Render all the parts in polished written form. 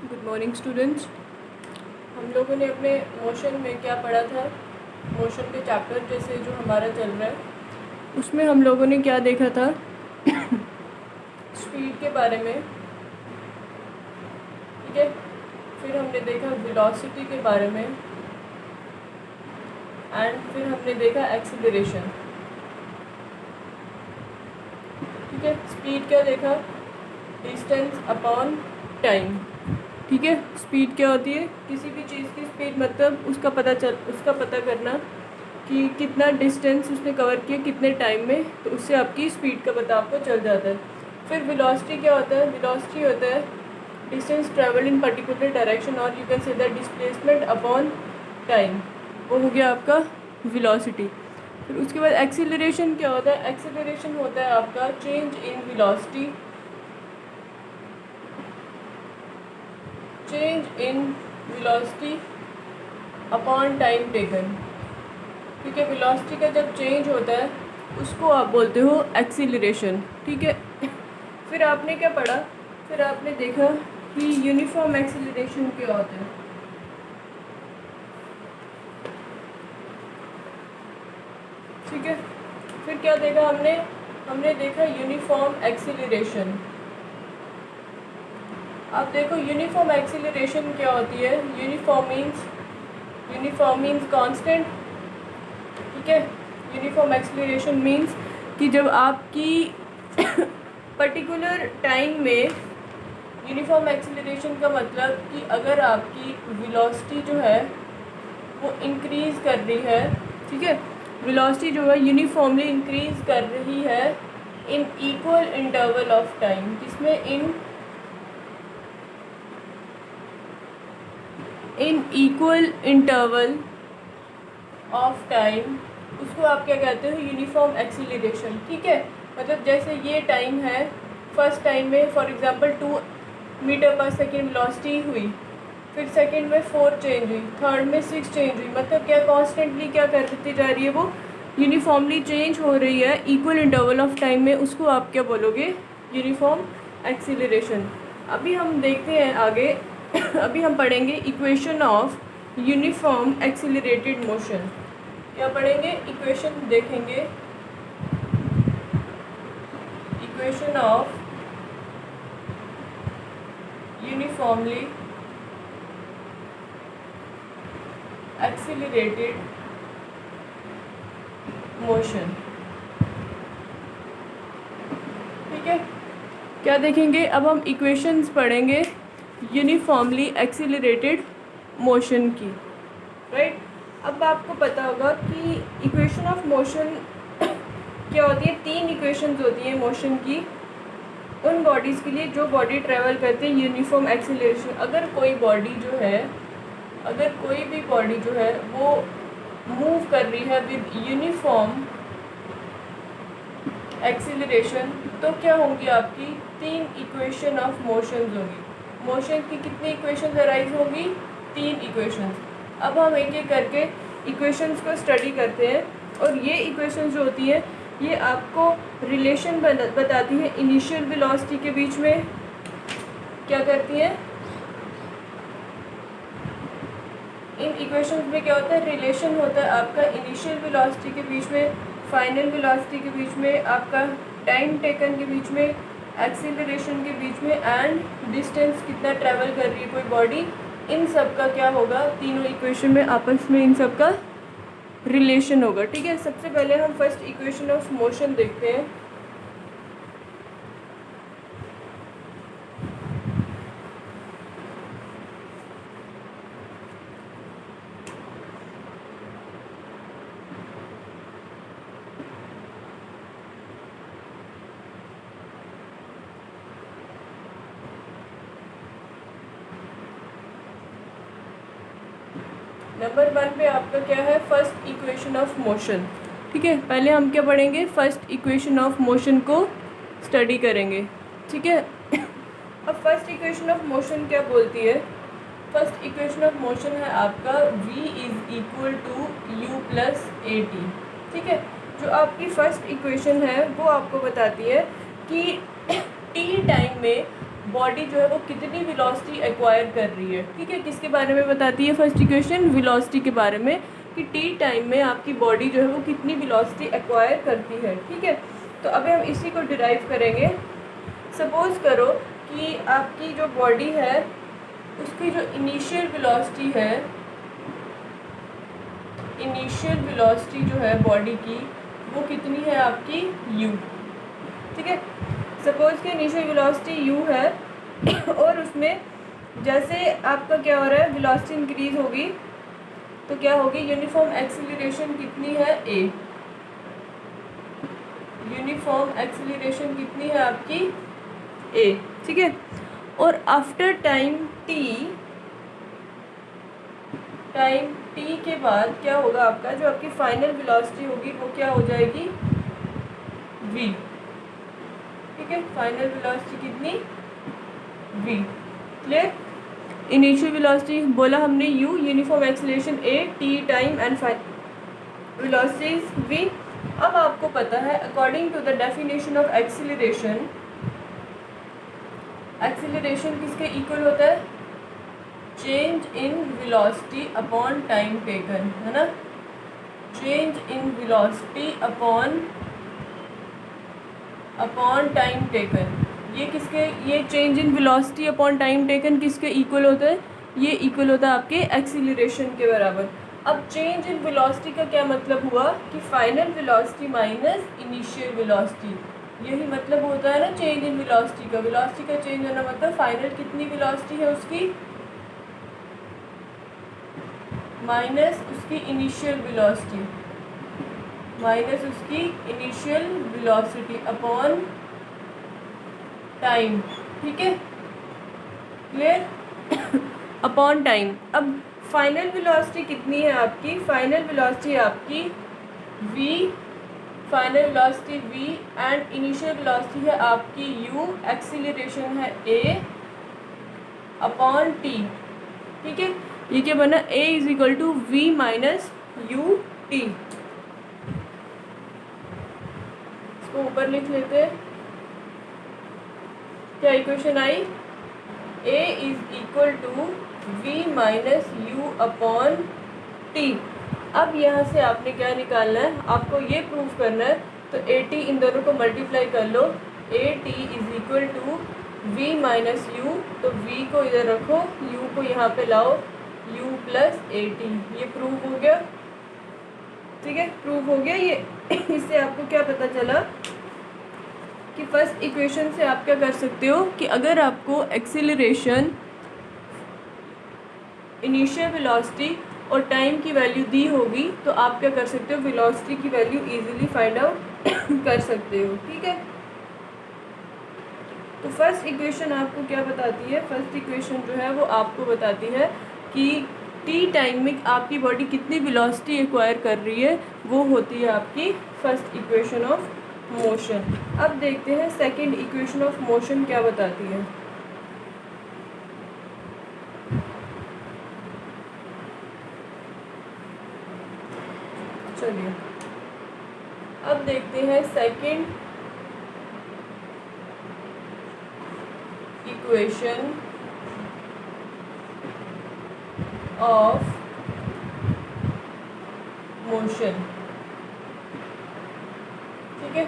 Good morning students. हम लोगों ने अपने मोशन में क्या पढ़ा था, मोशन के चैप्टर जैसे जो हमारा चल रहा है उसमें हम लोगों ने क्या देखा था स्पीड के बारे में, ठीक है। फिर हमने देखा वेलोसिटी के बारे में एंड फिर हमने देखा एक्सीलरेशन, ठीक है। स्पीड क्या देखा, डिस्टेंस अपॉन टाइम, ठीक है। स्पीड क्या होती है, किसी भी चीज़ की स्पीड मतलब उसका पता करना कि कितना डिस्टेंस उसने कवर किया कितने टाइम में, तो उससे आपकी स्पीड का पता आपको चल जाता है। फिर वेलोसिटी क्या होता है, वेलोसिटी होता है distance travel in particular direction और you can say that displacement upon time, वो हो गया आपका वेलोसिटी। फिर उसके बाद एक्सीलरेशन क्या होता है, एक्सीलरेशन होता है आपका change in velocity, change in velocity upon time taken, ठीक है। वेलोसिटी का जब चेंज होता है उसको आप बोलते हो एक्सीलरेशन, ठीक है। फिर आपने क्या पढ़ा, फिर आपने देखा कि यूनिफॉर्म एक्सीलरेशन क्या होता है, ठीक है। फिर क्या देखा हमने देखा यूनिफॉर्म एक्सीलरेशन। अब देखो यूनिफॉर्म एक्सीलरेशन क्या होती है, यूनिफॉर्म मीन्स कांस्टेंट, ठीक है। यूनिफॉर्म एक्सीलरेशन मीन्स कि जब आपकी पर्टिकुलर टाइम में, यूनिफॉर्म एक्सीलरेशन का मतलब कि अगर आपकी वेलोसिटी जो है वो इंक्रीज़ कर रही है, ठीक है, वेलोसिटी जो है यूनिफॉर्मली इंक्रीज़ कर रही है in equal interval of time, जिसमें in equal interval of time, उसको आप क्या कहते हो, यूनिफॉर्म एक्सीलरेशन, ठीक है। मतलब जैसे ये टाइम है, फर्स्ट टाइम में for example 2 metre per second velocity हुई, फिर सेकंड में 4 चेंज हुई, थर्ड में 6 चेंज हुई, मतलब क्या कॉन्स्टेंटली क्या करती जा रही है, वो यूनिफॉर्मली चेंज हो रही है इक्वल इंटरवल ऑफ टाइम में, उसको आप क्या बोलोगे, यूनिफॉर्म एक्सीलरेशन। अभी हम देखते हैं आगे अभी हम पढ़ेंगे equation of uniform accelerated motion. क्या पढ़ेंगे, इक्वेशन देखेंगे, equation of uniformly accelerated motion, ठीक है। क्या देखेंगे, अब हम इक्वेशंस पढ़ेंगे यूनिफॉर्मली एक्सीलरेटेड मोशन की, राइट। अब आपको पता होगा कि इक्वेशन ऑफ मोशन क्या होती है, 3 इक्वेशंस होती हैं मोशन की उन बॉडीज़ के लिए जो बॉडी ट्रेवल करते हैं यूनिफॉर्म एक्सीलरेशन। अगर कोई भी बॉडी जो है वो मूव कर रही है विद यूनिफॉर्म एक्सीलरेशन, तो क्या होंगी आपकी 3 इक्वेशन ऑफ मोशंस होंगी। मोशन की कितनी इक्वेशंस अराइज होंगी, 3 इक्वेशंस। अब हम एक एक करके इक्वेशंस को स्टडी करते हैं, और ये इक्वेशंस जो होती हैं ये आपको रिलेशन बताती है इनिशियल वेलोसिटी के बीच में, क्या करती हैं, इन इक्वेशंस में क्या होता है, रिलेशन होता है आपका इनिशियल वेलोसिटी के बीच में, फाइनल वेलोसिटी के बीच में, आपका टाइम टेकन के बीच में, एक्सीलरेशन के बीच में, एंड डिस्टेंस कितना ट्रैवल कर रही है कोई बॉडी, इन सब का क्या होगा, तीनों इक्वेशन में आपस में इन सब का रिलेशन होगा, ठीक है। सबसे पहले हम फर्स्ट इक्वेशन ऑफ मोशन देखते हैं। नंबर 1 पे आपका क्या है, फर्स्ट इक्वेशन ऑफ मोशन, ठीक है। पहले हम क्या पढ़ेंगे, फर्स्ट इक्वेशन ऑफ मोशन को स्टडी करेंगे, ठीक है। अब फर्स्ट इक्वेशन ऑफ मोशन क्या बोलती है, फर्स्ट इक्वेशन ऑफ मोशन है आपका v is equal to u plus A T, ठीक है। जो आपकी फर्स्ट इक्वेशन है वो आपको बताती है कि t टाइम में बॉडी जो है वो कितनी वेलोसिटी एक्वायर कर रही है। ठीक है, किसके बारे में बताती है फर्स्ट इक्वेशन? वेलोसिटी के बारे में, कि टी टाइम में आपकी बॉडी जो है वो कितनी वेलोसिटी एक्वायर करती है। ठीक है, तो अभी हम इसी को डिराइव करेंगे। सपोज़ करो कि आपकी जो बॉडी है उसकी जो इनिशियल वेलोसिटी है, इनिशियल वेलोसिटी जो है बॉडी की वो कितनी है आपकी? u। ठीक है, सपोज़ कि इनिशियल वेलोसिटी u है और उसमें जैसे आपका क्या हो रहा है, वेलोसिटी इंक्रीज होगी तो क्या होगी? यूनिफॉर्म एक्सीलरेशन कितनी है? a। यूनिफॉर्म एक्सीलरेशन कितनी है आपकी? a। ठीक है, और आफ्टर टाइम t के बाद क्या होगा? आपका जो आपकी फाइनल वेलोसिटी होगी वो क्या हो जाएगी? v। ठीक है, फाइनल वेलोसिटी कितनी? v। क्लियर? इनिशियल वेलोसिटी बोला हमने u, uniform acceleration a, t time and final velocity v। अब आपको पता है according to the definition of acceleration, acceleration किसके इक्वल होता है? Change in velocity upon time taken, है ना? Change in velocity upon time taken. ये किसके, ये change in velocity upon time taken किसके इक्वल होता है? ये इक्वल होता है आपके एक्सीलरेशन के बराबर। अब चेंज इन वेलोसिटी का क्या मतलब हुआ? कि final velocity minus initial velocity, यही मतलब होता है ना चेंज इन वेलोसिटी का। वेलोसिटी का चेंज होना मतलब फाइनल कितनी वेलोसिटी है उसकी माइनस उसकी इनिशियल वेलोसिटी, माइनस उसकी इनिशियल वेलोसिटी अपॉन टाइम। ठीक है, क्लियर? Upon time. अब फाइनल वेलोसिटी कितनी है आपकी? फाइनल वेलोसिटी आपकी v, final velocity v and initial velocity है आपकी u, एक्सीलरेशन है a अपॉन t। ठीक है, ये क्या बना? a is equal to v minus u t। इसको ऊपर लिख लेते हैं। क्या इक्वेशन आई? a is equal to v minus u upon t. अब यहाँ से आपने क्या निकालना है? आपको ये प्रूव करना है, तो AT इन दोनों को मल्टीप्लाई कर लो। AT is equal to v minus u, तो v को इधर रखो, u को यहाँ पे लाओ, u प्लस AT। ये प्रूव हो गया। ठीक है, प्रूव हो गया ये। इससे आपको क्या पता चला कि फर्स्ट इक्वेशन से आप क्या कर सकते हो कि अगर आपको एक्सीलरेशन, इनिशियल वेलोसिटी और टाइम की वैल्यू दी होगी तो आप क्या कर सकते हो? वेलोसिटी की वैल्यू इजीली फाइंड आउट कर सकते हो। ठीक है, तो फर्स्ट इक्वेशन आपको क्या बताती है? फर्स्ट इक्वेशन जो है वो आपको बताती है कि टी टाइम में आपकी बॉडी कितनी वेलोसिटी एक्वायर कर रही है, वो होती है आपकी फर्स्ट इक्वेशन ऑफ मोशन। अब देखते हैं सेकंड इक्वेशन ऑफ मोशन क्या बताती है। चलिए अब देखते हैं सेकंड इक्वेशन ऑफ मोशन। ठीक है,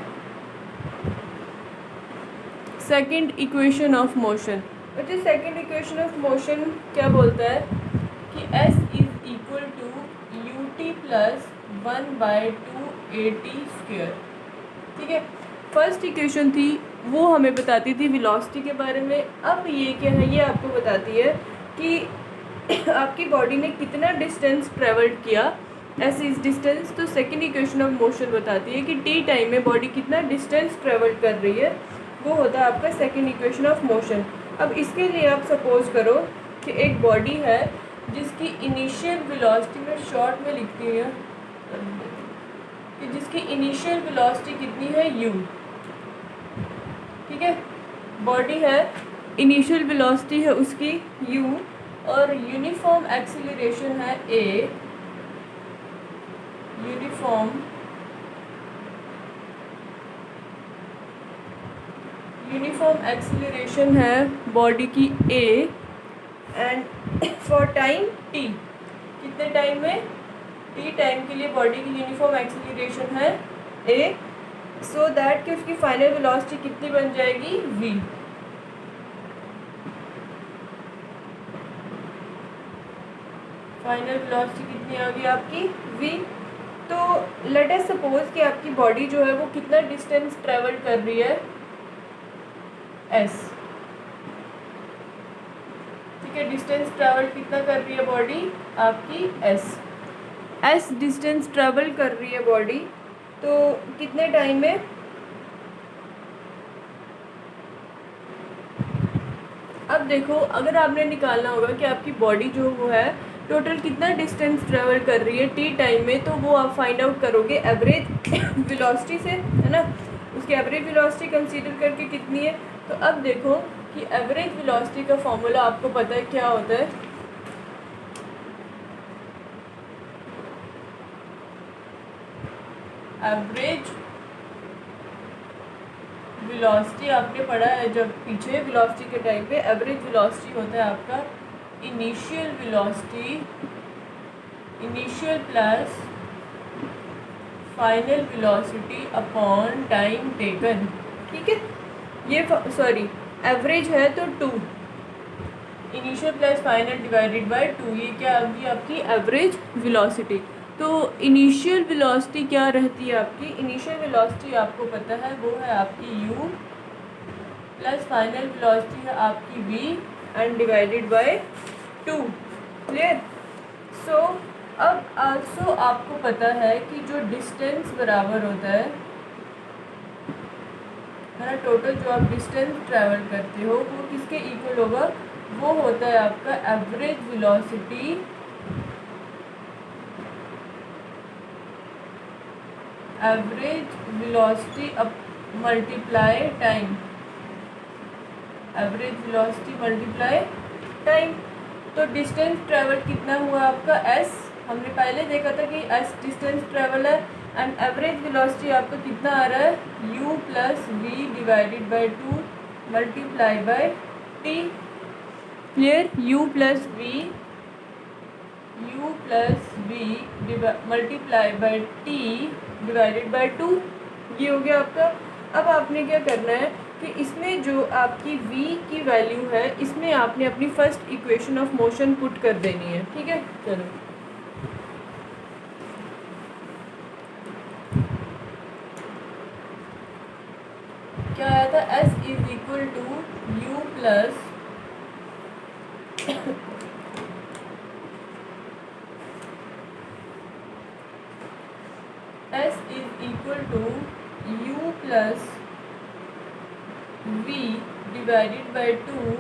सेकंड इक्वेशन ऑफ मोशन। बच्चे सेकंड इक्वेशन ऑफ मोशन क्या बोलता है कि s is equal to ut plus 1/2 at square. ठीक है, फर्स्ट इक्वेशन थी वो हमें बताती थी वेलोसिटी के बारे में। अब ये क्या है? ये आपको बताती है कि आपकी बॉडी ने कितना डिस्टेंस ट्रेवल्ड किया, ऐसे इस डिस्टेंस। तो सेकंड इक्वेशन ऑफ मोशन बताती है कि टी टाइम में बॉडी कितना डिस्टेंस ट्रेवल कर रही है, वो होता है आपका सेकंड इक्वेशन ऑफ मोशन। अब इसके लिए आप सपोज करो कि एक बॉडी है जिसकी इनिशियल वेलोसिटी में शॉर्ट में लिखती है कि जिसकी इनिशियल वेलोसिटी कितनी है? u। ठीक है, बॉडी है, इनिशियल वेलोसिटी है उसकी u और यूनिफॉर्म एक्सीलरेशन है a। यूनिफॉर्म एक्सीलरेशन है बॉडी की A and for time T, कितने टाइम में, टी टाइम के लिए बॉडी की यूनिफॉर्म एक्सीलरेशन है ए, सो दैट कि उसकी फाइनल वेलोसिटी कितनी बन जाएगी v। फाइनल वेलोसिटी कितनी आ गई आपकी v। तो लेट अस सपोज कि आपकी बॉडी जो है वो कितना डिस्टेंस ट्रेवल कर रही है s, ठीक है, डिस्टेंस ट्रेवल कितना कर रही है बॉडी आपकी s डिस्टेंस ट्रेवल कर रही है बॉडी, तो कितने टाइम में, अब देखो अगर आपने निकालना होगा कि आपकी बॉडी जो वो है टोटल कितना डिस्टेंस ट्रेवल कर रही है टी टाइम में, तो वो आप फाइंड आउट करोगे एवरेज वेलोसिटी से, है ना, उसकी एवरेज वेलोसिटी कंसीडर करके कितनी है। तो अब देखो कि एवरेज वेलोसिटी का फॉर्मूला आपको पता है क्या होता है, एवरेज वेलोसिटी आपने पढ़ा है जब पीछे वेलोसिटी के टाइम पे, एवरेज वेलोसिटी होता है आपका initial velocity, initial plus final velocity upon time taken, ठीक है, ये सॉरी एवरेज है तो 2, initial plus final divided by 2, ये क्या होगी आपकी एवरेज वेलोसिटी। तो इनिशियल वेलोसिटी क्या रहती है आपकी, इनिशियल वेलोसिटी आपको पता है वो है आपकी u प्लस फाइनल वेलोसिटी है आपकी v and divided by 2, clear. So अब आल्सो आपको पता है कि जो डिस्टेंस बराबर होता है ना, टोटल जो आप डिस्टेंस ट्रैवल करते हो वो किसके इक्वल होगा, वो होता है आपका average velocity up multiply time, average velocity multiply time. तो डिस्टेंस ट्रैवल कितना हुआ आपका s, हमने पहले देखा था कि s डिस्टेंस ट्रैवल है, एंड एवरेज वेलोसिटी आपका कितना आ रहा है u plus v divided by 2 multiply by t, clear, u plus v multiply by t divided by 2, ये हो गया आपका। अब आपने क्या करना है कि इसमें जो आपकी v की वैल्यू है इसमें आपने अपनी first equation of motion put कर देनी है, ठीक है। चलो क्या आया था, s is equal to u plus s is equal to u plus v divided by 2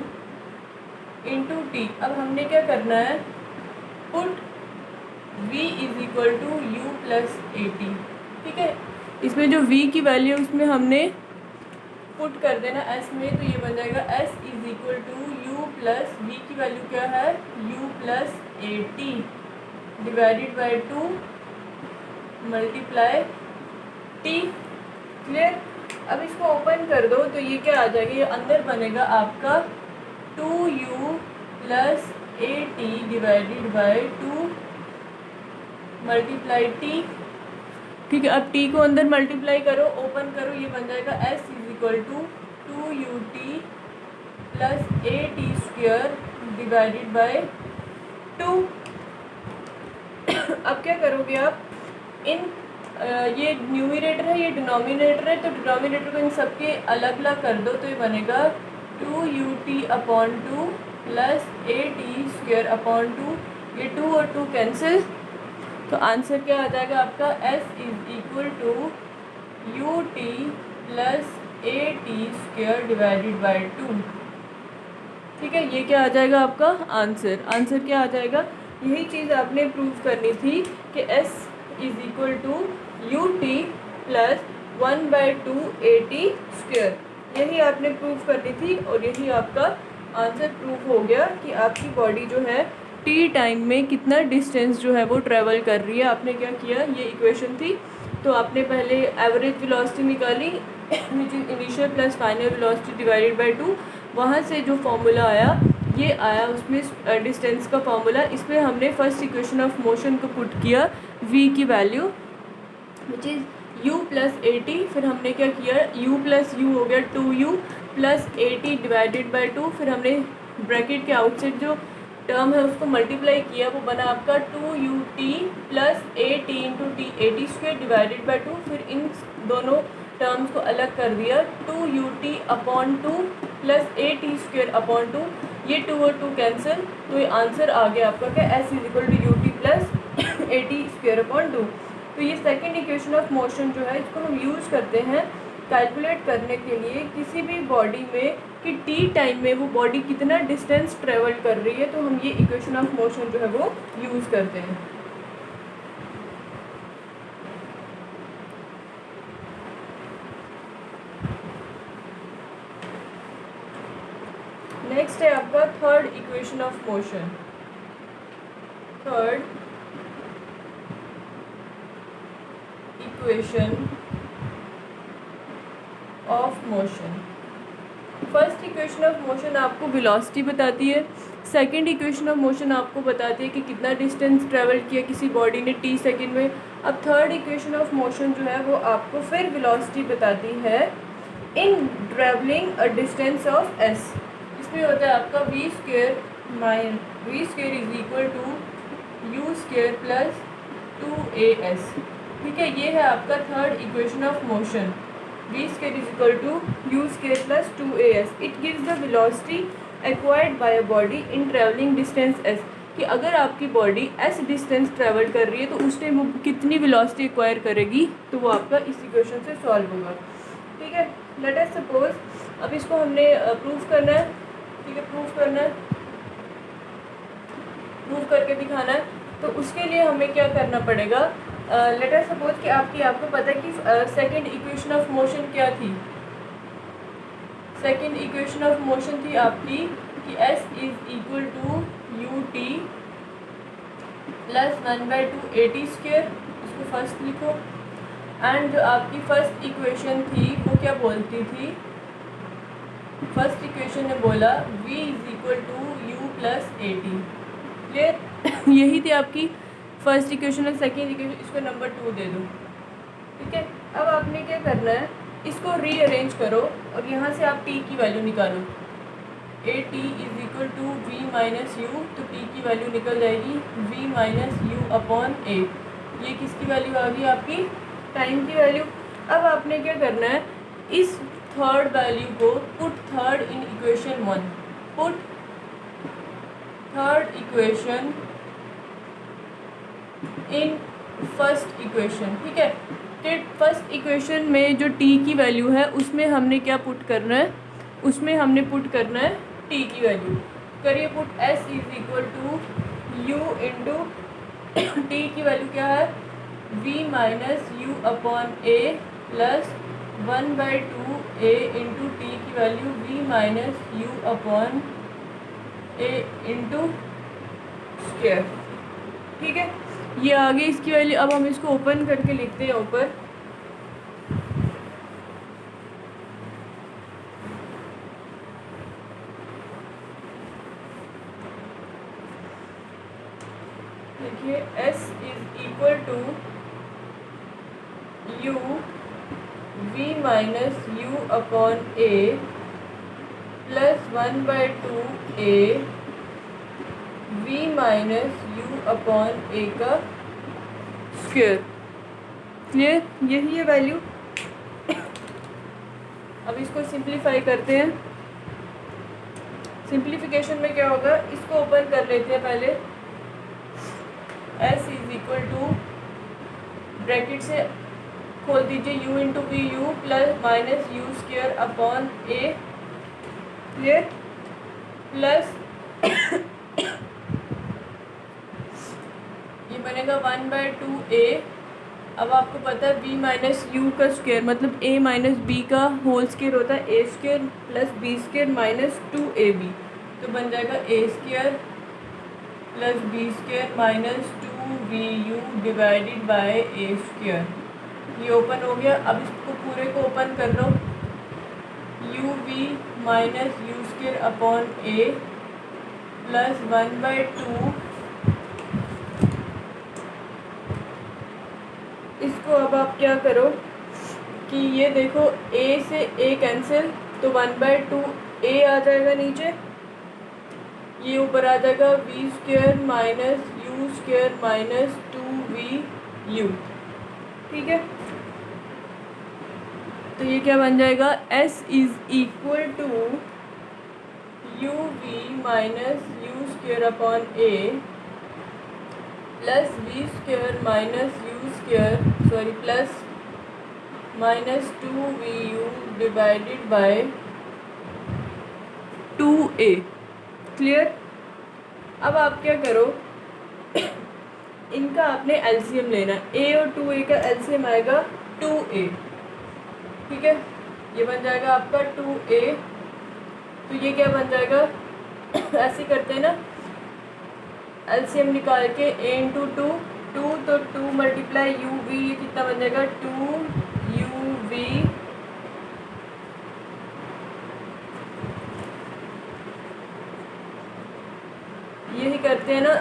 into t. अब हमने क्या करना है, put v is equal to u plus A T, ठीक है, इसमें जो v की वैल्यू उसमें हमने पुट कर देना s में, तो ये बन जाएगा s is equal to u plus v की वैल्यू क्या है u plus A t divided by 2 multiply t, clear. अब इसको ओपन कर दो तो ये क्या आ जाएगा, ये अंदर बनेगा आपका 2u plus A t divided by 2 multiply T, ठीक है। अब t को अंदर मल्टीप्लाई करो, ओपन करो, ये बन जाएगा s is equal to 2ut plus A t square divided by 2। अब क्या करोगे आप, इन ये न्यूमरेटर है, ये डिनोमिनेटर है, तो डिनोमिनेटर को इन सबके अलग अलग कर दो, तो ये बनेगा 2ut अपॉन 2 प्लस ए टी स्क्वेयर अपॉन 2, ये 2 और 2 कैंसिल, तो आंसर क्या आ जाएगा आपका s is equal to u t plus A t square divided by 2, ठीक है। ये क्या आ जाएगा आपका आंसर, आंसर क्या आ जाएगा, यही चीज़ आपने प्रूव करनी थी कि s is equal to u t plus 1/2 a t square, यही आपने प्रूव करनी थी और यही आपका आंसर प्रूव हो गया कि आपकी बॉडी जो है टी टाइम में कितना डिस्टेंस जो है वो ट्रैवल कर रही है। आपने क्या किया, ये इक्वेशन थी तो आपने पहले एवरेज वेलोसिटी निकाली which is initial plus final velocity divided by 2, वहाँ से जो फॉर्मूला आया ये आया उसमें डिस्टेंस का फॉर्मूला। इसमें हमने फर्स्ट इक्वेशन ऑफ मोशन को पुट किया v की value which is u plus A T, फिर हमने क्या किया u प्लस यू हो गया 2u plus A t divided by 2, फिर हमने ब्रैकेट के आउटसाइड जो टर्म है उसको मल्टीप्लाई किया, वो बना आपका 2ut plus A T into T A t square divided by 2, फिर इन दोनों टर्म्स को अलग कर दिया 2ut अपॉन 2 प्लस ए टी स्क्वेयर अपॉन 2, ये 2 और 2 कैंसिल, तो ये आंसर आ गया आपका क्या s is equal to ut plus A t square upon 2। तो ये सेकेंड इक्वेशन ऑफ मोशन जो है इसको हम यूज़ करते हैं कैलकुलेट करने के लिए किसी भी बॉडी में कि टी टाइम में वो बॉडी कितना डिस्टेंस ट्रेवल कर रही है, तो हम ये इक्वेशन ऑफ मोशन जो है वो यूज़ करते हैं। नेक्स्ट है आपका third equation of motion. Third equation of motion. First equation of motion आपको वेलोसिटी बताती है, सेकंड इक्वेशन ऑफ मोशन आपको बताती है कि कितना डिस्टेंस ट्रेवल किया किसी बॉडी ने टी सेकंड में। अब थर्ड इक्वेशन ऑफ मोशन जो है वो आपको फिर वेलोसिटी बताती है in travelling a distance of s. इसमें होता है आपका v square is equal to u square plus 2as। ठीक है, ये है आपका third equation of motion, v square is equal to u square plus 2as। It gives the velocity acquired by a body in travelling distance s, कि अगर आपकी body s distance travel कर रही है तो उस टाइम वो कितनी वेलोसिटी एक्वायर करेगी, तो वो आपका इस इक्वेशन से सॉल्व होगा। ठीक है, लेट अस सपोज अब इसको हमने प्रूफ करना है। ठीक है, प्रूफ करना है, प्रूफ करके दिखाना है, तो उसके लिए हमें क्या करना पड़ेगा। लेट अस सपोज कि आपको पता है कि सेकंड इक्वेशन ऑफ मोशन क्या थी। सेकंड इक्वेशन ऑफ मोशन थी आपकी कि s is equal to u t plus 1/2 a t square, इसको फर्स्ट लिखो। एंड जो आपकी फर्स्ट इक्वेशन थी वो क्या बोलती थी, फर्स्ट इक्वेशन ने बोला v is equal to u plus A t. Clear, यही थी आपकी फर्स्ट इक्वेशन और सेकेंड इक्वेशन, इसको नंबर 2 दे दो। ठीक है, अब आपने क्या करना है, इसको रीअरेंज करो और यहाँ से आप t की वैल्यू निकालो। A t is equal to v minus u, तो t की वैल्यू निकल जाएगी v minus u upon a. ये किसकी वैल्यू आ गई आपकी, टाइम की वैल्यू। अब आपने क्या करना है, इस थर्ड वैल्यू को put third in equation 1, put third equation in first equation. ठीक है, कि फर्स्ट इक्वेशन में जो t की वैल्यू है उसमें हमने क्या पुट करना है, उसमें हमने पुट करना है t की वैल्यू। करिए put s is equal to u into t की वैल्यू क्या है v minus u upon a plus 1/2 a into t की वैल्यू v minus u upon a into square. ठीक है, ये आगे इसकी वैल्यू। अब हम इसको ओपन करके लिखते हैं ऊपर। देखिए s is equal to u v minus u upon a plus 1/2 a v minus u upon a का स्क्वेयर। क्लियर, यही है वैल्यू। अब इसको सिंप्लीफाई करते हैं। सिंप्लीफिकेशन में क्या होगा, इसको ओपन कर लेते हैं पहले। s is equal to bracket से खोल दीजिए u into v u plus minus u square upon a. Clear, plus ये बनेगा 1/2 a। अब आपको पता है v माइनस यू का स्क्वायर मतलब a माइनस बी का होल स्क्वायर होता है a square plus b square minus 2ab, तो बन जाएगा a square plus b square minus 2vu divided by a square. ये ओपन हो गया। अब इसको पूरे को ओपन कर लो, u v minus u square upon a plus 1/2। इसको अब आप क्या करो कि ये देखो a से a कैंसिल, तो 1/2 a आ जाएगा नीचे, ये ऊपर आ जाएगा v square minus u square minus 2vu। ठीक है, तो ये क्या बन जाएगा, s is equal to u v minus u square upon a plus v square minus u square plus minus 2vu divided by 2a। Clear. अब आप क्या करो, इनका आपने एलसीएम लेना है। a और 2a का एलसीएम आएगा 2a। ठीक है, ये बन जाएगा आपका 2a। तो ये क्या बन जाएगा, ऐसे करते हैं ना, एलसीएम निकाल के a इंटू 2, तो 2 मल्टीप्लाई यू वी, ये कितना बन जाएगा 2uv यही करते हैं ना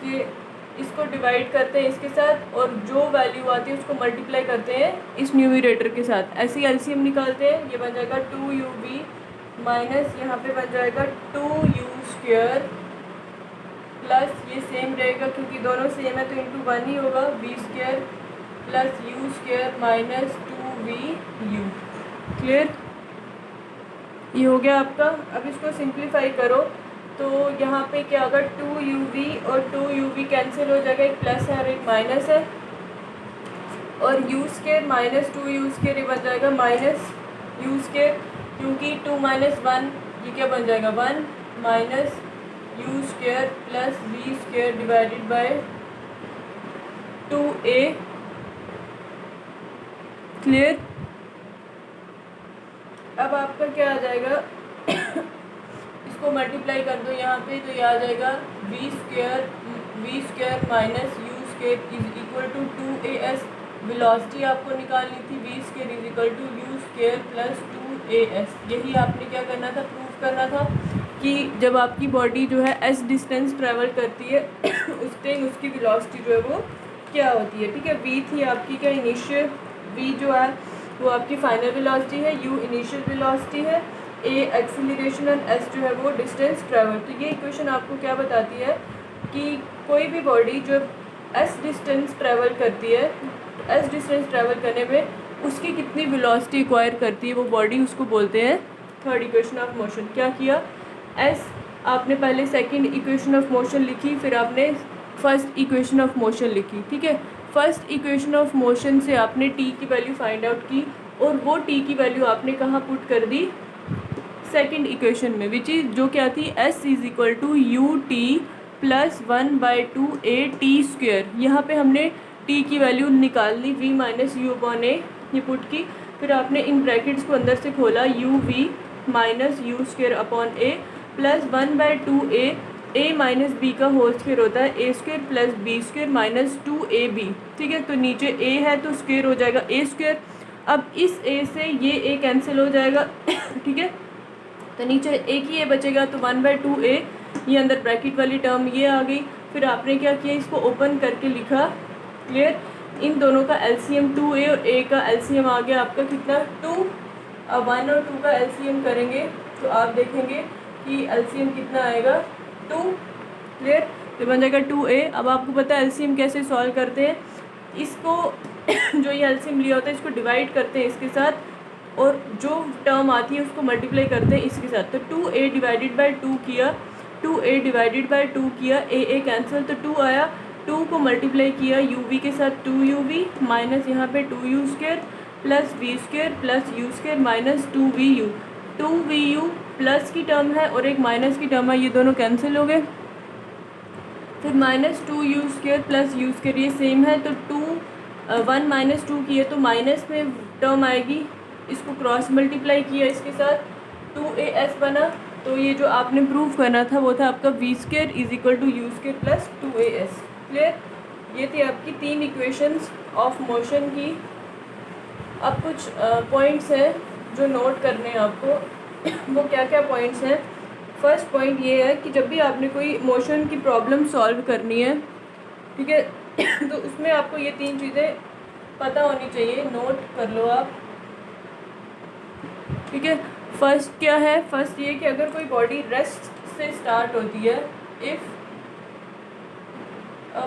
कि इसको डिवाइड करते हैं इसके साथ और जो वैल्यू आती है उसको मल्टीप्लाई करते हैं इस न्यूमरेटर के साथ। ऐसे ही एलसीएम निकालते हैं, ये बन जाएगा 2uv माइनस यहाँ पे बन जाएगा 2u स्क्वायर प्लस ये सेम रहेगा क्योंकि दोनों सेम है तो इंटू 1 ही होगा, v square plus u square minus 2vu। Clear, ये हो गया आपका। अब इसको सिंप्लीफाई करो तो यहाँ पे क्या होगा, 2uv और 2uv कैंसिल हो जाएगा, एक प्लस है और एक माइनस है, और u square minus 2u square ये बन जाएगा माइनस u स्क्वायर, क्योंकि 2 माइनस 1 ये क्या बन जाएगा 1 minus u square plus v square divided by 2a। Clear. अब आपका क्या आ जाएगा, इसको मल्टीप्लाई कर दो यहाँ पे तो ये आ जाएगा v square minus u square is equal to 2as। Velocity आपको निकालनी थी, v square is equal to u square plus 2as। यही आपने क्या करना था, प्रूव करना था कि जब आपकी बॉडी जो है s डिस्टेंस ट्रैवल करती है उस टाइम उसकी वेलोसिटी जो है वो क्या होती है। ठीक है, v थी आपकी क्या इनिशियल, v जो है वो आपकी फाइनल वेलोसिटी है, u इनिशियल वेलोसिटी है, a एक्सीलरेशन और s जो है वो डिस्टेंस ट्रैवल। तो ये इक्वेशन आपको क्या बताती है कि कोई भी बॉडी जो s डिस्टेंस ट्रैवल करती है, s डिस्टेंस ट्रैवल करने में उसकी कितनी वेलोसिटी एक्वायर करती है वो बॉडी, उसको बोलते हैं थर्ड इक्वेशन ऑफ मोशन। क्या किया, s आपने पहले सेकंड इक्वेशन ऑफ मोशन लिखी, फिर आपने फर्स्ट इक्वेशन ऑफ मोशन लिखी। ठीक है, फर्स्ट इक्वेशन ऑफ मोशन से आपने t की वैल्यू फाइंड आउट की और वो t की वैल्यू आपने कहाँ पुट कर दी, सेकंड इक्वेशन में, विच इज जो क्या थी s is equal to u t plus 1/2 a t square. यहाँ पे हमने t की वैल्यू निकाल ली, v minus u upon a ये पुट की, फिर आपने इन ब्रैकेट्स को अंदर से खोला, u v minus u square upon a plus 1/2 a minus b का होल स्क्वेयर होता है a square plus b square minus 2ab। ठीक है, तो नीचे a है तो स्क्वेयर हो जाएगा a स्क्वेयर। अब इस a से ये a कैंसिल हो जाएगा ठीक है, तो नीचे एक ही a बचेगा तो 1/2 a, ये अंदर ब्रैकेट वाली टर्म ये आ गई। फिर आपने क्या किया, इसको ओपन करके लिखा। क्लियर, इन दोनों का एलसीएम 2a और a का एलसीएम आ गया आपका कितना 2। अब 1 और 2 का एलसीएम करेंगे तो आप देखेंगे कि एलसीएम कितना आएगा 2। क्लियर, तो बन जाएगा 2a। अब आपको पता है एलसीएम कैसे सॉल्व करते हैं, इसको जो ये एलसीएम लिया होता है इसको डिवाइड करते हैं इसके साथ और जो टर्म आती है उसको मल्टीप्लाई करते हैं इसके साथ। तो 2a डिवाइडेड बाय 2 किया, 2a डिवाइडेड बाय 2 किया, a कैंसिल तो 2 आया, 2 को मल्टीप्लाई किया uv के साथ 2uv माइनस यहाँ पे 2u square plus v square plus u square minus 2vu। 2vu plus की टर्म है और एक माइनस की टर्म है, ये दोनों कैंसिल हो गए। फिर minus 2u square plus u square ये सेम है तो 1 माइनस 2 किए तो माइनस में टर्म आएगी, इसको क्रॉस मल्टीप्लाई किया इसके साथ 2as बना। तो ये जो आपने प्रूव करना था वो था आपका v square is equal to u square plus 2as। Clear, ये थी आपकी 3 इक्वेशंस ऑफ मोशन की। अब कुछ पॉइंट्स हैं जो नोट करने हैं आपको। वो क्या क्या पॉइंट्स हैं? फर्स्ट पॉइंट ये है कि जब भी आपने कोई मोशन की प्रॉब्लम सॉल्व करनी है, ठीक है, तो उसमें आपको ये 3 चीज़ें पता होनी चाहिए, नोट कर लो आप, ठीक है। फर्स्ट क्या है? फर्स्ट ये कि अगर कोई बॉडी रेस्ट से स्टार्ट होती है, if a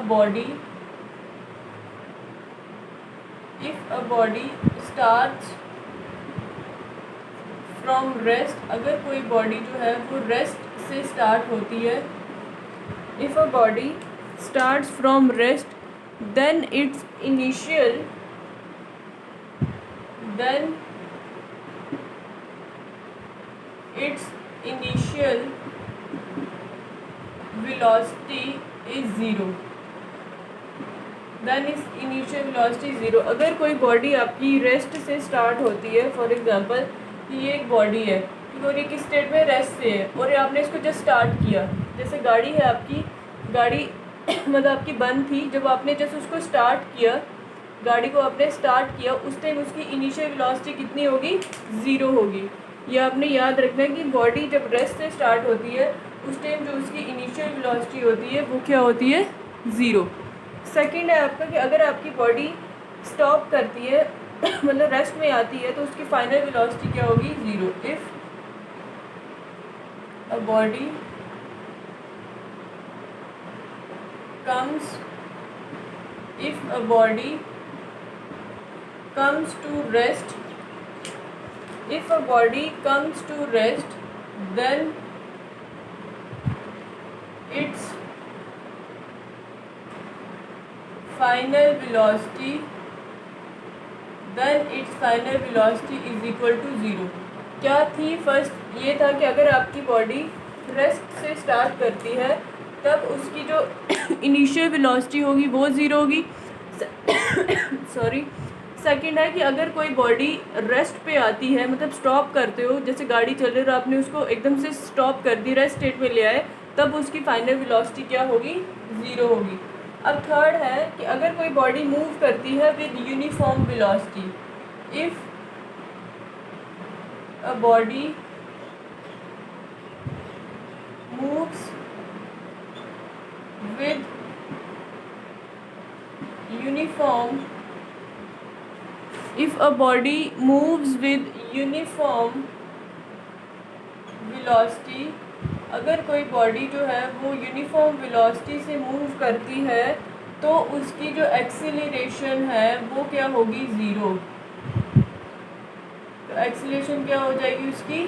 body starts from rest, अगर कोई बॉडी जो है वो रेस्ट से स्टार्ट होती है, if a body starts from rest then it's initial velocity is zero. अगर कोई बॉडी आपकी रेस्ट से स्टार्ट होती है, फॉर एग्जांपल कि ये एक बॉडी है, ठीक है, और ये किस स्टेट में? रेस्ट से है, और आपने इसको जस्ट स्टार्ट किया। जैसे गाड़ी है आपकी, गाड़ी मतलब आपकी बंद थी, जब आपने जस्ट उसको स्टार्ट किया, गाड़ी को आपने स्टार्ट किया, उस टाइम उसकी इनिशियल वेलोसिटी कितनी होगी? ज़ीरो होगी। ये आपने याद रखना है कि बॉडी जब रेस्ट से स्टार्ट होती है, उस टाइम जो उसकी इनिशियल वेलोसिटी होती है वो क्या होती है? ज़ीरो। सेकंड है आपका कि अगर आपकी बॉडी स्टॉप करती है मतलब रेस्ट में आती है, तो उसकी फाइनल वेलोसिटी क्या होगी? Zero. If a body comes to rest, then its final velocity is equal to zero. क्या थी? फर्स्ट ये था कि अगर आपकी बॉडी रेस्ट से स्टार्ट करती है, तब उसकी जो इनिशियल वेलोसिटी होगी वो ज़ीरो होगी। सॉरी। सेकंड है कि अगर कोई बॉडी रेस्ट पे आती है, मतलब स्टॉप करते हो, जैसे गाड़ी चल रही है और आपने उसको एकदम से स्टॉप कर दी, रेस्ट स्टेट में ले आए, तब उसकी फाइनल वेलोसिटी क्या होगी? ज़ीरो होगी। अब थर्ड है कि अगर कोई बॉडी मूव करती है with uniform velocity, if a body moves with uniform velocity, अगर कोई बॉडी जो है वो यूनिफॉर्म वेलोसिटी से मूव करती है, तो उसकी जो एक्सीलरेशन है वो क्या होगी? ज़ीरो। तो एक्सीलरेशन क्या हो जाएगी उसकी?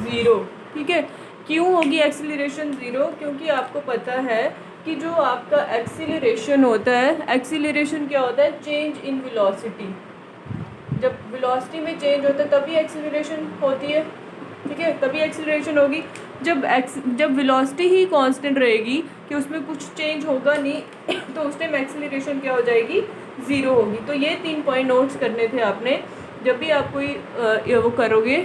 ज़ीरो, ठीक है। क्यों होगी एक्सीलरेशन ज़ीरो? क्योंकि आपको पता है कि जो आपका एक्सीलरेशन होता है, एक्सीलरेशन क्या होता है? Change in velocity. जब वेलोसिटी में चेंज होता है तभी एक्सीलरेशन होती है, ठीक है, तभी एक्सीलरेशन होगी। जब वेलोसिटी ही कांस्टेंट रहेगी कि उसमें कुछ चेंज होगा नहीं तो उस टाइम एक्सीलरेशन क्या हो जाएगी? ज़ीरो होगी। तो ये 3 पॉइंट नोट्स करने थे आपने। जब भी आप कोई वो करोगे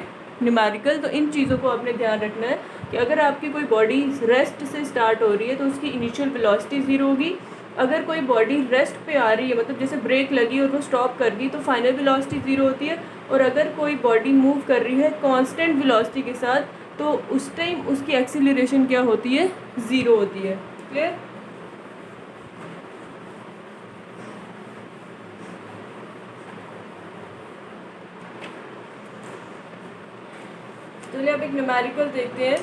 न्यूमेरिकल, तो इन चीज़ों को आपने ध्यान रखना है कि अगर आपकी कोई बॉडी रेस्ट से स्टार्ट हो रही है तो उसकी इनिशियल वेलोसिटी ज़ीरो होगी। अगर कोई बॉडी रेस्ट पे आ रही है, मतलब जैसे ब्रेक लगी और वो स्टॉप कर गई, तो फाइनल वेलोसिटी ज़ीरो होती है। और अगर कोई बॉडी मूव कर रही है कांस्टेंट वेलोसिटी के साथ, तो उस टाइम उसकी एक्सीलरेशन क्या होती है? ज़ीरो होती है। क्लियर? चलिए अब एक न्यूमेरिकल देखते हैं।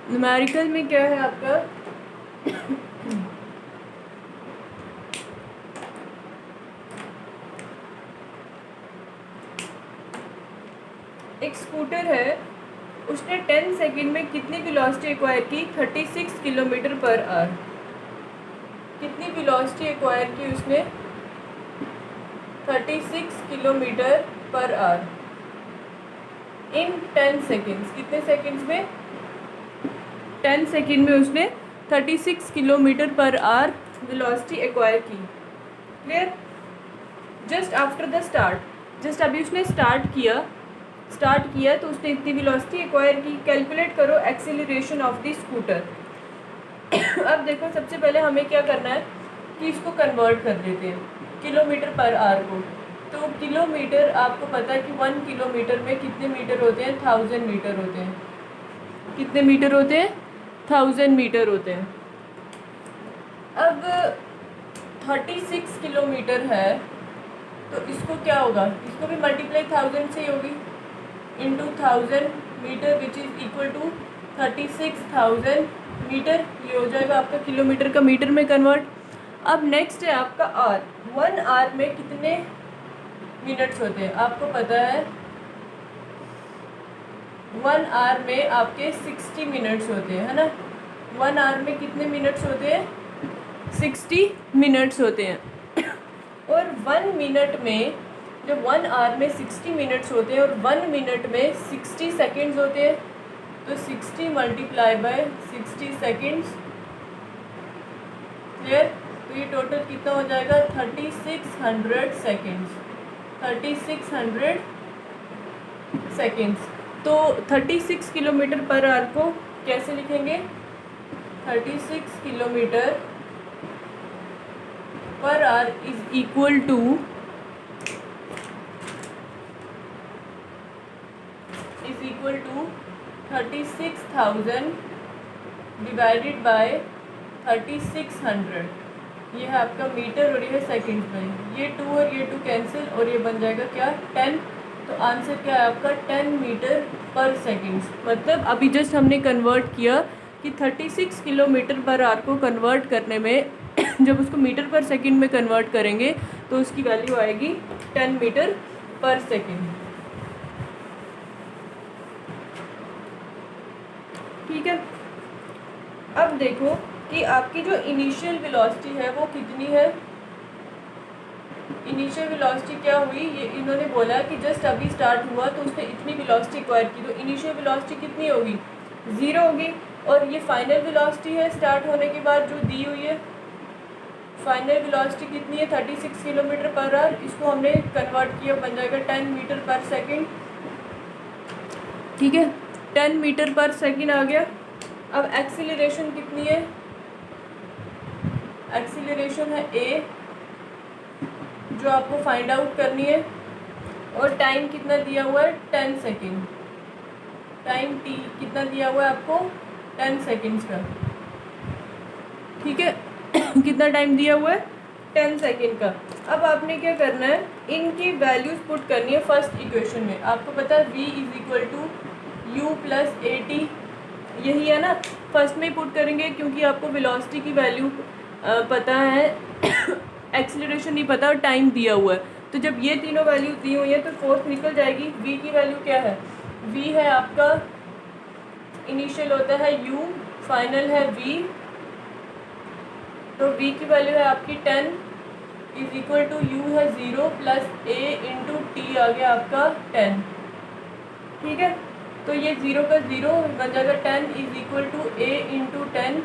न्यूमेरिकल में क्या है आपका? एक स्कूटर है, उसने 10 सेकंड में कितनी वेलोसिटी एक्वायर की? 36 किलोमीटर पर आवर। कितनी वेलोसिटी एक्वायर की उसने? 36 kilometre per hour in 10 seconds. कितने सेकेंड्स में? 10 सेकेंड में उसने 36 kilometre per hour velocity acquire की। Clear? Just after the start, just अभी उसने स्टार्ट किया, स्टार्ट किया तो उसने इतनी वेलोसिटी एक्वायर की। कैलकुलेट करो एक्सीलरेशन ऑफ द स्कूटर। अब देखो सबसे पहले हमें क्या करना है कि इसको कन्वर्ट कर देते हैं किलोमीटर पर आवर को। तो किलोमीटर आपको पता है कि 1 किलोमीटर में कितने मीटर होते हैं, 1000 मीटर होते हैं। कितने मीटर होते हैं, 1000 मीटर होते हैं। अब 36 किलोमीटर है तो इसको क्या होगा, इसको भी मल्टीप्लाई 1000 से ही होगी, into 1000 metre which is equal to 36,000 metre. ये हो जाएगा आपका किलोमीटर का मीटर में कन्वर्ट। अब नेक्स्ट है आपका आर। 1 आवर में कितने मिनट्स होते हैं आपको पता है, 1 आवर में आपके 60 मिनट्स होते हैं, है ना। 1 आवर में कितने मिनट्स होते हैं, 60 मिनट्स होते हैं। और 1 मिनट में, जब 1 आवर में 60 मिनट्स होते हैं और 1 मिनट में 60 सेकेंड्स होते हैं, तो 60 मल्टीप्लाई बाय 60 सेकेंड्स। क्लियर। तो ये टोटल कितना हो जाएगा, 3600 सेकेंड्स। 3600 सेकेंड्स। तो 36 किलोमीटर पर आवर को कैसे लिखेंगे, 36 kilometre per hour is equal to 36,000 divided by 3600। ये है आपका मीटर और ये है सेकेंड्स में। ये 2 और ये 2 कैंसिल और ये बन जाएगा क्या, 10। तो आंसर क्या है आपका, 10 मीटर पर सेकेंड्स। मतलब अभी जस्ट हमने कन्वर्ट किया कि 36 किलोमीटर पर आवर को कन्वर्ट करने में जब उसको मीटर पर सेकंड में कन्वर्ट करेंगे तो उसकी वैल्यू आएगी 10 मीटर पर सेकंड। ठीक है। अब देखो कि आपकी जो इनिशियल वेलोसिटी है वो कितनी है। इनिशियल वेलोसिटी क्या हुई, ये इन्होंने बोला कि जस्ट अभी स्टार्ट हुआ तो उसने इतनी वेलोसिटी एक्वायर की, तो इनिशियल वेलोसिटी कितनी होगी, 0 होगी। और ये फाइनल वेलोसिटी है स्टार्ट होने के बाद जो दी हुई है, फाइनल वेलोसिटी कितनी है, 36 किलोमीटर पर आवर। इसको हमने कन्वर्ट किया, बन जाएगा 10 मीटर पर सेकंड। ठीक है, 10 मीटर पर सेकंड आ गया। अब एक्सीलरेशन कितनी है, एक्सीलरेशन है a, जो आपको फाइंड आउट करनी है। और टाइम कितना दिया हुआ है, 10 सेकेंड। टाइम t कितना दिया हुआ है आपको, 10 सेकेंड्स का। ठीक है, कितना टाइम दिया हुआ है, 10 सेकेंड का। अब आपने क्या करना है, इनकी वैल्यूज पुट करनी है फर्स्ट इक्वेशन में। आपको पता है v is equal to u plus A t, यही है ना। फर्स्ट में ही पुट करेंगे क्योंकि आपको वेलोसिटी की वैल्यू पता है, एक्सीलरेशन नहीं पता और टाइम दिया हुआ है। तो जब ये तीनों वैल्यू दी हुई है तो फोर्थ निकल जाएगी। v की वैल्यू क्या है, v है आपका, इनिशियल होता है u, फाइनल है v। तो v की वैल्यू है आपकी 10 इज इक्वल टू u है 0 प्लस a इंटू टी आ गया आपका 10। ठीक है, तो ये 0 का 0 बन जाएगा 10 is equal to a into 10।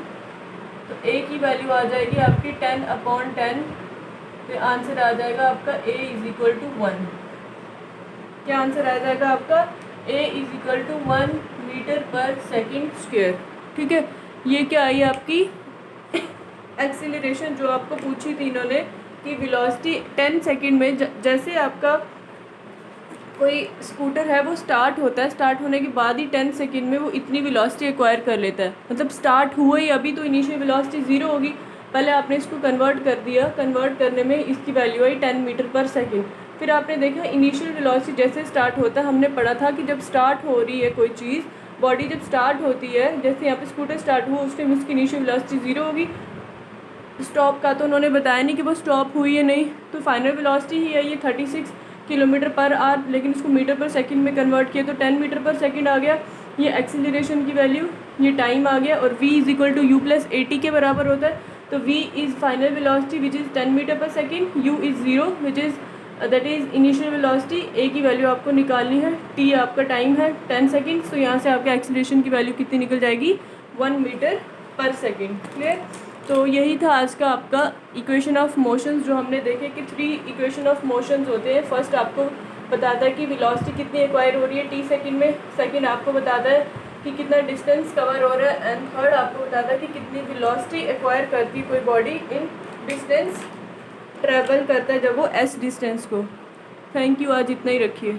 तो a की वैल्यू आ जाएगी आपकी 10/10। तो आंसर आ जाएगा आपका a इज इक्वल टू 1। क्या आंसर आ जाएगा आपका, a is equal to 1 metre per second square. ठीक है, ये क्या आई आपकी एक्सीलरेशन जो आपको पूछी थी इन्होंने कि वेलोसिटी 10 सेकेंड में, जैसे आपका कोई स्कूटर है वो स्टार्ट होता है, स्टार्ट होने के बाद ही 10 सेकेंड में वो इतनी वेलोसिटी एक्वायर कर लेता है। मतलब स्टार्ट हुआ ही अभी तो इनिशियल वेलोसिटी 0 होगी, पहले आपने इसको कन्वर्ट कर दिया, कन्वर्ट करने में इसकी वैल्यू आई 10 मीटर पर सेकेंड। फिर आपने देखा इनिशियल वेलोसिटी जैसे स्टार्ट होता है, हमने पढ़ा था कि जब स्टार्ट हो रही है कोई चीज़, बॉडी जब स्टार्ट होती है, जैसे यहाँ पे स्कूटर स्टार्ट हुआ उस टाइम उसकी इनिशियल वेलोसिटी 0 होगी। स्टॉप का तो उन्होंने बताया नहीं कि वो स्टॉप हुई है नहीं, तो फाइनल वेलोसिटी ही है ये 36 किलोमीटर पर आवर, लेकिन इसको मीटर पर सेकंड में कन्वर्ट किया तो 10 मीटर पर सेकंड आ गया। ये एक्सीलरेशन की वैल्यू, ये टाइम आ गया। और v is equal to u plus A t के बराबर होता है। तो v is final velocity which is 10 metre per second, u is 0 which is that is initial velocity. a की वैल्यू आपको निकालनी है, t आपका टाइम है 10 सेकेंड। तो यहाँ से आपके एक्सीलरेशन की वैल्यू कितनी निकल जाएगी, 1 मीटर पर सेकेंड। क्लियर। तो यही था आज का आपका इक्वेशन ऑफ मोशंस, जो हमने देखे कि 3 इक्वेशन ऑफ मोशंस होते हैं। फर्स्ट आपको बताता है कि वेलोसिटी कितनी एक्वायर हो रही है टी सेकंड में। सेकंड आपको बताता है कि कितना डिस्टेंस कवर हो रहा है। एंड थर्ड आपको बताता है कि कितनी वेलोसिटी एक्वायर करती है कोई बॉडी इन डिस्टेंस ट्रैवल करता है जब वो एस डिस्टेंस को। थैंक यू, आज इतना ही रखिए।